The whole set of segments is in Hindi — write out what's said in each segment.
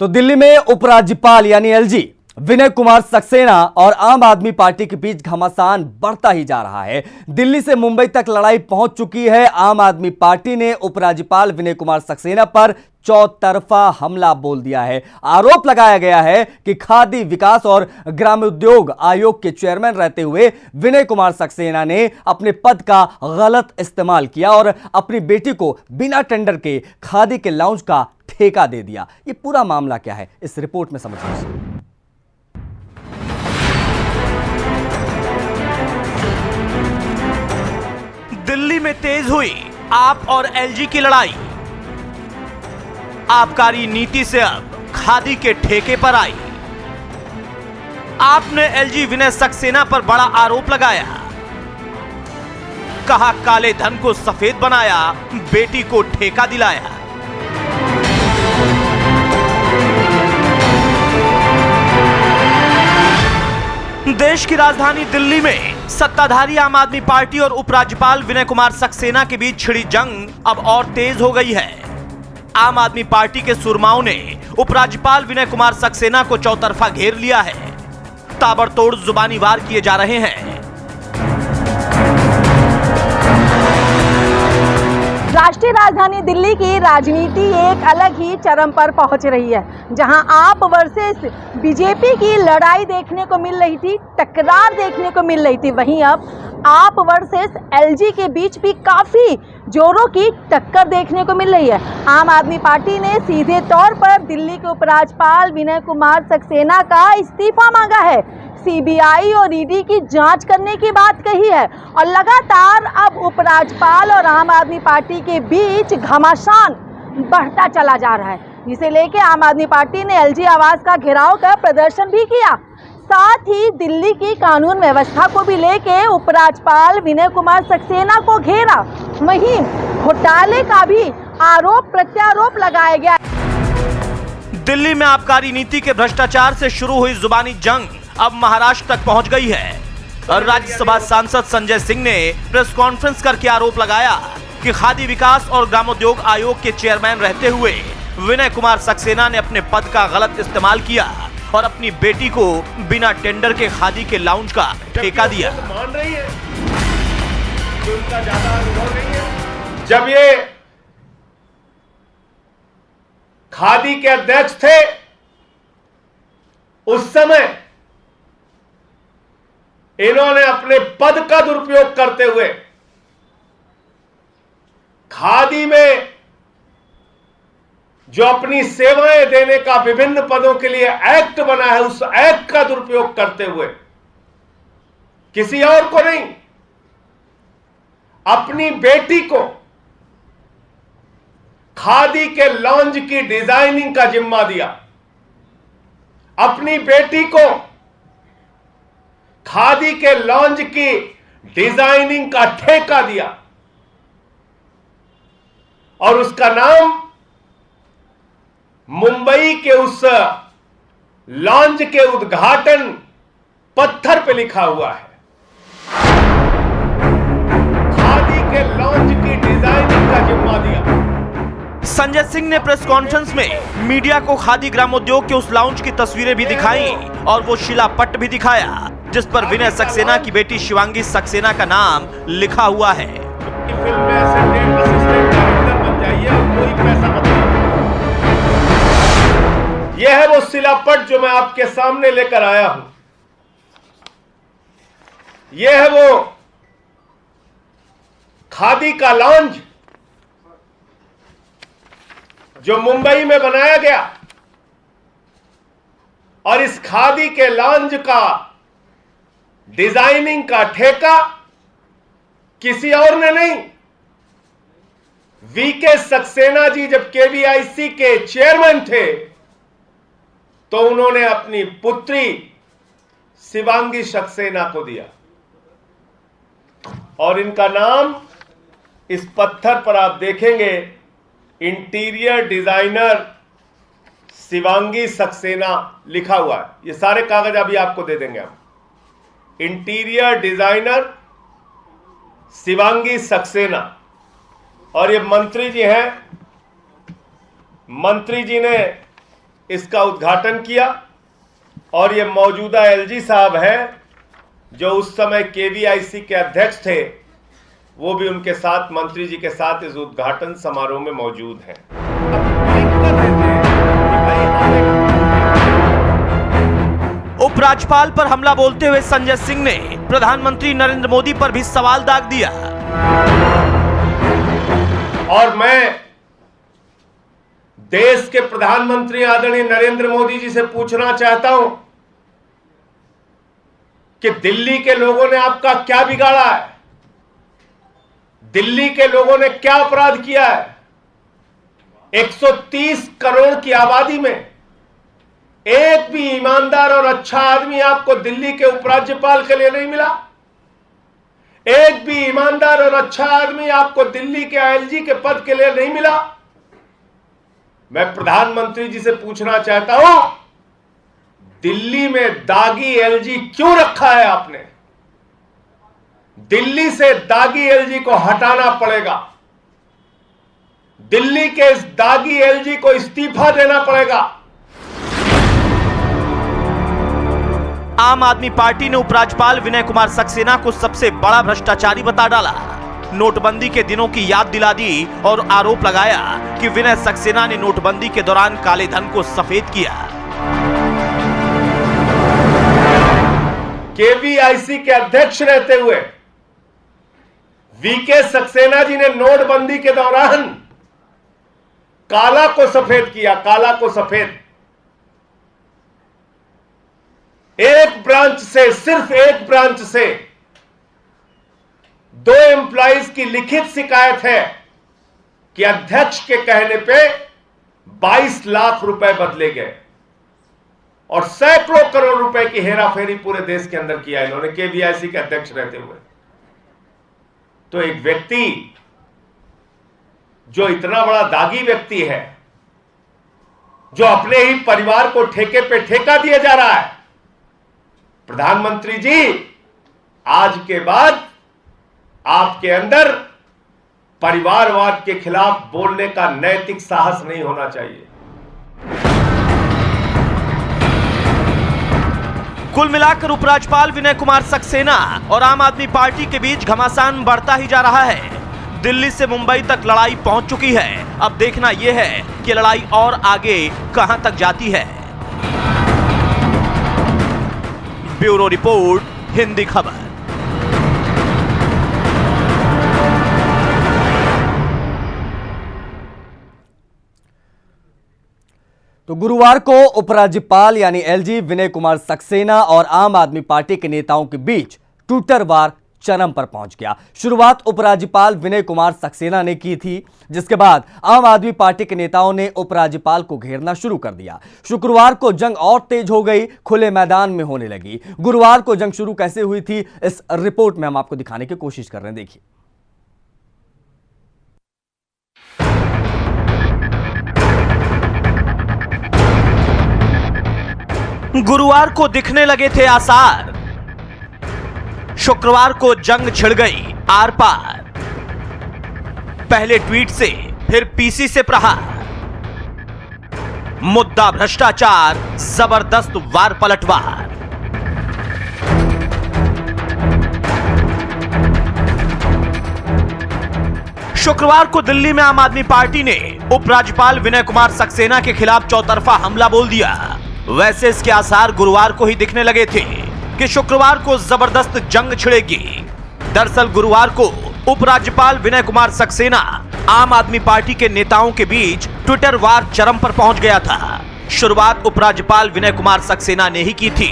तो दिल्ली में उपराज्यपाल यानी एलजी विनय कुमार सक्सेना और आम आदमी पार्टी के बीच घमासान बढ़ता ही जा रहा है। दिल्ली से मुंबई तक लड़ाई पहुंच चुकी है। आम आदमी पार्टी ने उपराज्यपाल विनय कुमार सक्सेना पर चौतरफा हमला बोल दिया है। आरोप लगाया गया है कि खादी विकास और ग्रामोद्योग आयोग के चेयरमैन रहते हुए विनय कुमार सक्सेना ने अपने पद का गलत इस्तेमाल किया और अपनी बेटी को बिना टेंडर के खादी के लॉन्च का ठेका दे दिया। ये पूरा मामला क्या है, इस रिपोर्ट में समझिए। दिल्ली में तेज हुई आप और एलजी की लड़ाई। आबकारी नीति से अब खादी के ठेके पर आई। आपने एलजी विनय सक्सेना पर बड़ा आरोप लगाया। कहा काले धन को सफेद बनाया, बेटी को ठेका दिलाया। देश की राजधानी दिल्ली में सत्ताधारी आम आदमी पार्टी और उपराज्यपाल विनय कुमार सक्सेना के बीच छिड़ी जंग अब और तेज हो गई है। आम आदमी पार्टी के सुरमाओं ने उपराज्यपाल विनय कुमार सक्सेना को चौतरफा घेर लिया है। ताबड़तोड़ जुबानी वार किए जा रहे हैं। राष्ट्रीय राजधानी दिल्ली की राजनीति एक अलग ही चरम पर पहुंच रही है। जहां आप वर्सेस बीजेपी की लड़ाई देखने को मिल रही थी, टकरार देखने को मिल रही थी, वहीं अब आप वर्सेस एलजी के बीच भी काफी जोरों की टक्कर देखने को मिल रही है। आम आदमी पार्टी ने सीधे तौर पर दिल्ली के उपराज्यपाल विनय कुमार सक्सेना का इस्तीफा मांगा है, सीबीआई और ईडी की जांच करने की बात कही है और लगातार अब उपराज्यपाल और आम आदमी पार्टी के बीच घमासान बढ़ता चला जा रहा है, जिसे लेके आम आदमी पार्टी ने एलजी आवास का घेराव कर प्रदर्शन भी किया। साथ ही दिल्ली की कानून व्यवस्था को भी लेके उपराज्यपाल विनय कुमार सक्सेना को घेरा। वहीं घोटाले का भी आरोप प्रत्यारोप लगाया गया। दिल्ली में आबकारी नीति के भ्रष्टाचार से शुरू हुई जुबानी जंग अब महाराष्ट्र तक पहुंच गई है और राज्यसभा सांसद संजय सिंह ने प्रेस कॉन्फ्रेंस करके आरोप लगाया कि खादी विकास और ग्रामोद्योग आयोग के चेयरमैन रहते हुए विनय कुमार सक्सेना ने अपने पद का गलत इस्तेमाल किया और अपनी बेटी को बिना टेंडर के खादी के लॉन्च का ठेका दिया। मान रही है कि उनका ज्यादा अनुभव नहीं है। जब ये खादी के अध्यक्ष थे उस समय इन्होंने अपने पद का दुरुपयोग करते हुए खादी में जो अपनी सेवाएं देने का विभिन्न पदों के लिए एक्ट बना है, उस एक्ट का दुरुपयोग करते हुए किसी और को नहीं, अपनी बेटी को खादी के लॉन्च की डिजाइनिंग का जिम्मा दिया, अपनी बेटी को खादी के लॉन्च की डिजाइनिंग का ठेका दिया और उसका नाम मुंबई के उस लॉन्च के उद्घाटन पत्थर पे लिखा हुआ है। खादी के लॉन्च की डिजाइनिंग का जिम्मा दिया। संजय सिंह ने प्रेस कॉन्फ्रेंस में मीडिया को खादी ग्रामोद्योग के उस लॉन्च की तस्वीरें भी दिखाई और वो शिलापट्ट भी दिखाया जिस पर विनय सक्सेना की बेटी शिवांगी सक्सेना का नाम लिखा हुआ है। फिल्म में असिस्टेंट डायरेक्टर बन जाइए, कोई पैसा मत दो। यह है वो शिलापट्ट जो मैं आपके सामने लेकर आया हूं। यह है वो खादी का लॉन्च जो मुंबई में बनाया गया और इस खादी के लॉन्च का डिजाइनिंग का ठेका किसी और ने नहीं, वीके सक्सेना जी जब केवीआईसी के चेयरमैन थे तो उन्होंने अपनी पुत्री शिवांगी सक्सेना को दिया और इनका नाम इस पत्थर पर आप देखेंगे, इंटीरियर डिजाइनर शिवांगी सक्सेना लिखा हुआ है। ये सारे कागज अभी आपको दे देंगे हम। इंटीरियर डिजाइनर शिवांगी सक्सेना और ये मंत्री जी हैं। मंत्री जी ने इसका उद्घाटन किया और ये मौजूदा एलजी साहब हैं जो उस समय केवीआईसी के अध्यक्ष थे, वो भी उनके साथ मंत्री जी के साथ इस उद्घाटन समारोह में मौजूद हैं। उपराज्यपाल पर हमला बोलते हुए संजय सिंह ने प्रधानमंत्री नरेंद्र मोदी पर भी सवाल दाग दिया। और मैं देश के प्रधानमंत्री आदरणीय नरेंद्र मोदी जी से पूछना चाहता हूं कि दिल्ली के लोगों ने आपका क्या बिगाड़ा है? दिल्ली के लोगों ने क्या अपराध किया है? 130 करोड़ की आबादी में एक भी ईमानदार और अच्छा आदमी आपको दिल्ली के उपराज्यपाल के लिए नहीं मिला। एक भी ईमानदार और अच्छा आदमी आपको दिल्ली के आईएलजी के पद के लिए नहीं मिला। मैं प्रधानमंत्री जी से पूछना चाहता हूं, दिल्ली में दागी एलजी क्यों रखा है आपने? दिल्ली से दागी एलजी को हटाना पड़ेगा। दिल्ली के इस दागी एलजी को इस्तीफा देना पड़ेगा। आम आदमी पार्टी ने उपराज्यपाल विनय कुमार सक्सेना को सबसे बड़ा भ्रष्टाचारी बता डाला। नोटबंदी के दिनों की याद दिला दी और आरोप लगाया कि विनय सक्सेना ने नोटबंदी के दौरान काले धन को सफेद किया। केवीआईसी के अध्यक्ष रहते हुए वीके सक्सेना जी ने नोटबंदी के दौरान काला को सफेद किया, काला को सफेद। एक ब्रांच से, सिर्फ एक ब्रांच से 2 एम्प्लॉइज की लिखित शिकायत है कि अध्यक्ष के कहने पे 22 लाख रुपए बदले गए और सैकड़ों करोड़ रुपए की हेराफेरी पूरे देश के अंदर किया इन्होंने केवीआईसी के अध्यक्ष रहते हुए। तो एक व्यक्ति जो इतना बड़ा दागी व्यक्ति है, जो अपने ही परिवार को ठेके पे ठेका दिया जा रहा है, प्रधानमंत्री जी आज के बाद आपके अंदर परिवारवाद के खिलाफ बोलने का नैतिक साहस नहीं होना चाहिए। कुल मिलाकर उपराज्यपाल विनय कुमार सक्सेना और आम आदमी पार्टी के बीच घमासान बढ़ता ही जा रहा है। दिल्ली से मुंबई तक लड़ाई पहुंच चुकी है। अब देखना यह है कि लड़ाई और आगे कहां तक जाती है। ब्यूरो रिपोर्ट, हिंदी खबर। तो गुरुवार को उपराज्यपाल यानी एलजी विनय कुमार सक्सेना और आम आदमी पार्टी के नेताओं के बीच ट्विटर वार चरम पर पहुंच गया। शुरुआत उपराज्यपाल विनय कुमार सक्सेना ने की थी, जिसके बाद आम आदमी पार्टी के नेताओं ने उपराज्यपाल को घेरना शुरू कर दिया। शुक्रवार को जंग और तेज हो गई, खुले मैदान में होने लगी। गुरुवार को जंग शुरू कैसे हुई थी, इस रिपोर्ट में हम आपको दिखाने की कोशिश कर रहे हैं। देखिए। गुरुवार को दिखने लगे थे आसार, शुक्रवार को जंग छिड़ गई आर पार। पहले ट्वीट से, फिर पीसी से प्रहार। मुद्दा भ्रष्टाचार, जबरदस्त वार पलटवार। शुक्रवार को दिल्ली में आम आदमी पार्टी ने उपराज्यपाल विनय कुमार सक्सेना के खिलाफ चौतरफा हमला बोल दिया। वैसे इसके आसार गुरुवार को ही दिखने लगे थे कि शुक्रवार को जबरदस्त जंग छिड़ेगी। दरअसल गुरुवार को उपराज्यपाल विनय कुमार सक्सेना आम आदमी पार्टी के नेताओं के बीच ट्विटर वार चरम पर पहुंच गया था। शुरुआत उपराज्यपाल विनय कुमार सक्सेना ने ही की थी।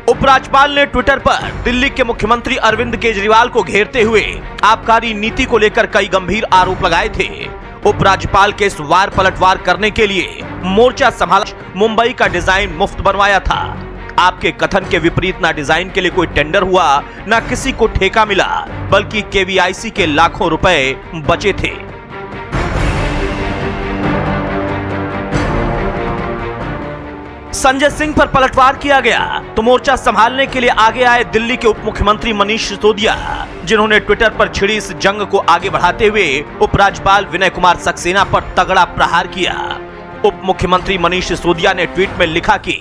उपराज्यपाल ने ट्विटर पर दिल्ली के मुख्यमंत्री अरविंद केजरीवाल को घेरते हुए आबकारी नीति को लेकर कई गंभीर आरोप लगाए थे। उपराज्यपाल के इस वार पलटवार करने के लिए मोर्चा संभाला, मुंबई का डिजाइन मुफ्त बनवाया था। आपके कथन के विपरीत ना डिजाइन के लिए कोई टेंडर हुआ, ना किसी को ठेका मिला, बल्कि केवीआईसी के लाखों रुपए बचे थे। संजय सिंह पर पलटवार किया गया तो मोर्चा संभालने के लिए आगे आए दिल्ली के उप मुख्यमंत्री मनीष सिसोदिया, जिन्होंने ट्विटर पर छिड़ी इस जंग को आगे बढ़ाते हुए उपराज्यपाल विनय कुमार सक्सेना पर तगड़ा प्रहार किया। उप मुख्यमंत्री मनीष सिसोदिया ने ट्वीट में लिखा कि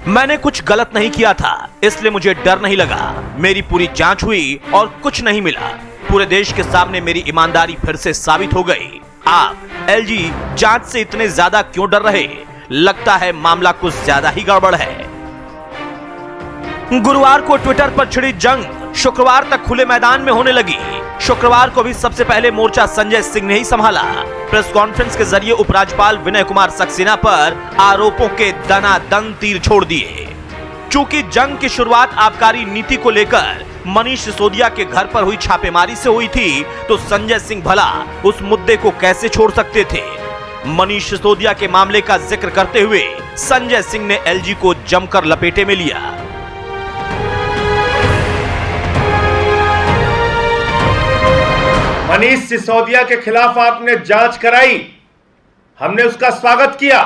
मैंने कुछ गलत नहीं किया था, इसलिए मुझे डर नहीं लगा। मेरी पूरी जांच हुई और कुछ नहीं मिला। पूरे देश के सामने मेरी ईमानदारी फिर से साबित हो गई। आप एलजी जांच से इतने ज्यादा क्यों डर रहे? लगता है मामला कुछ ज्यादा ही गड़बड़ है। गुरुवार को ट्विटर पर छिड़ी जंग शुक्रवार तक खुले मैदान में होने लगी। शुक्रवार को भी सबसे पहले मोर्चा संजय सिंह ने ही संभाला। प्रेस कॉन्फ्रेंस के जरिए उपराज्यपाल विनय कुमार सक्सेना पर आरोपों के दनादन तीर छोड़ दिए। चूंकि जंग की शुरुआत आबकारी नीति को लेकर मनीष सिसोदिया के घर पर हुई छापेमारी से हुई थी, तो संजय सिंह भला उस मुद्दे को कैसे छोड़ सकते थे? मनीष सिसोदिया के मामले का जिक्र करते हुए संजय सिंह ने एलजी को जमकर लपेटे में लिया। मनीष सिसोदिया के खिलाफ आपने जांच कराई, हमने उसका स्वागत किया।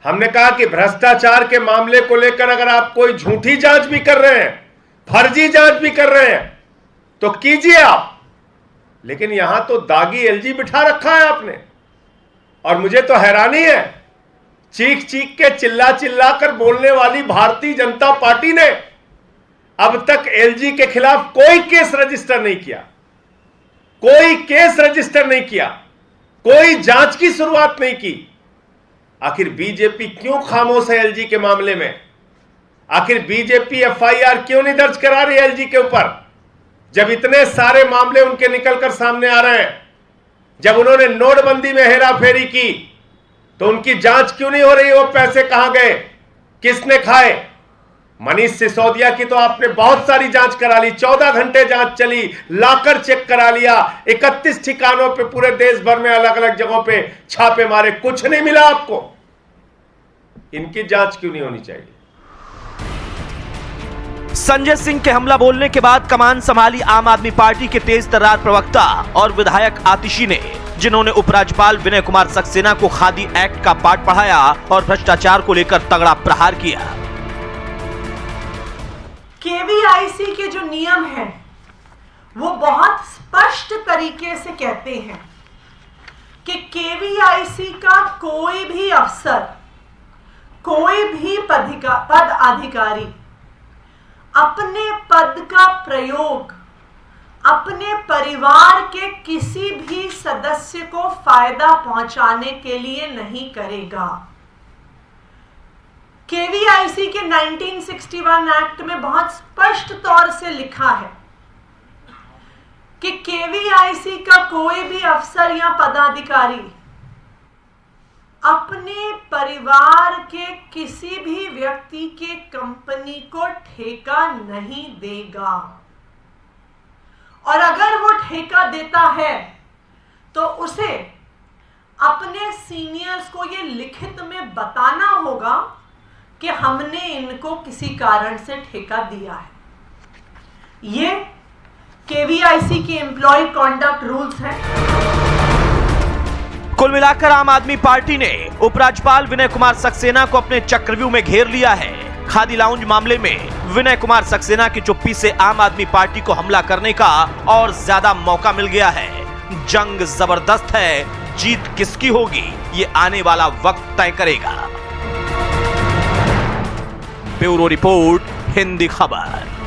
हमने कहा कि भ्रष्टाचार के मामले को लेकर अगर आप कोई झूठी जांच भी कर रहे हैं, फर्जी जांच भी कर रहे हैं, तो कीजिए आप। लेकिन यहां तो दागी एलजी बिठा रखा है आपने। और मुझे तो हैरानी है, चीख चीख के चिल्ला चिल्ला कर बोलने वाली भारतीय जनता पार्टी ने अब तक एलजी के खिलाफ कोई केस रजिस्टर नहीं किया, कोई केस रजिस्टर नहीं किया, कोई जांच की शुरुआत नहीं की। आखिर बीजेपी क्यों खामोश है एलजी के मामले में? आखिर बीजेपी एफआईआर क्यों नहीं दर्ज करा रही एलजी के ऊपर, जब इतने सारे मामले उनके निकलकर सामने आ रहे हैं? जब उन्होंने नोटबंदी में हेराफेरी की तो उनकी जांच क्यों नहीं हो रही? वो पैसे कहां गए, किसने खाए? मनीष सिसोदिया की तो आपने बहुत सारी जांच करा ली, 14 घंटे जांच चली, लाकर चेक करा लिया, 31 ठिकानों पे पूरे देश भर में अलग अलग जगहों पे छापे मारे, कुछ नहीं मिला आपको। इनकी जांच क्यों नहीं होनी चाहिए? संजय सिंह के हमला बोलने के बाद कमान संभाली आम आदमी पार्टी के तेज तर्रार प्रवक्ता और विधायक आतिशी ने, जिन्होंने उपराज्यपाल विनय कुमार सक्सेना को खादी एक्ट का पाठ पढ़ाया और भ्रष्टाचार को लेकर तगड़ा प्रहार किया। केवीआईसी के जो नियम हैं वो बहुत स्पष्ट तरीके से कहते हैं कि केवीआईसी का कोई भी अफसर, कोई भी पद अधिकारी अपने पद का प्रयोग अपने परिवार के किसी भी सदस्य को फायदा पहुंचाने के लिए नहीं करेगा। केवीआईसी के 1961 एक्ट में बहुत स्पष्ट तौर से लिखा है कि केवीआईसी का कोई भी अफसर या पदाधिकारी अपने परिवार के किसी भी व्यक्ति के कंपनी को ठेका नहीं देगा, और अगर वो ठेका देता है तो उसे अपने सीनियर्स को ये लिखित में बताना होगा कि हमने इनको किसी कारण से ठेका दिया है। ये केवीआईसी के एम्प्लॉय कॉन्डक्ट रूल्स हैं। कुल मिलाकर आम आदमी पार्टी ने उपराज्यपाल विनय कुमार सक्सेना को अपने चक्रव्यूह में घेर लिया है। खादी लाउंज मामले में विनय कुमार सक्सेना की चुप्पी से आम आदमी पार्टी को हमला करने का और ज्यादा मौका मिल गया है। जंग जबरदस्त है, जीत किसकी होगी ये आने वाला वक्त तय करेगा। ब्यूरो रिपोर्ट, हिंदी खबर।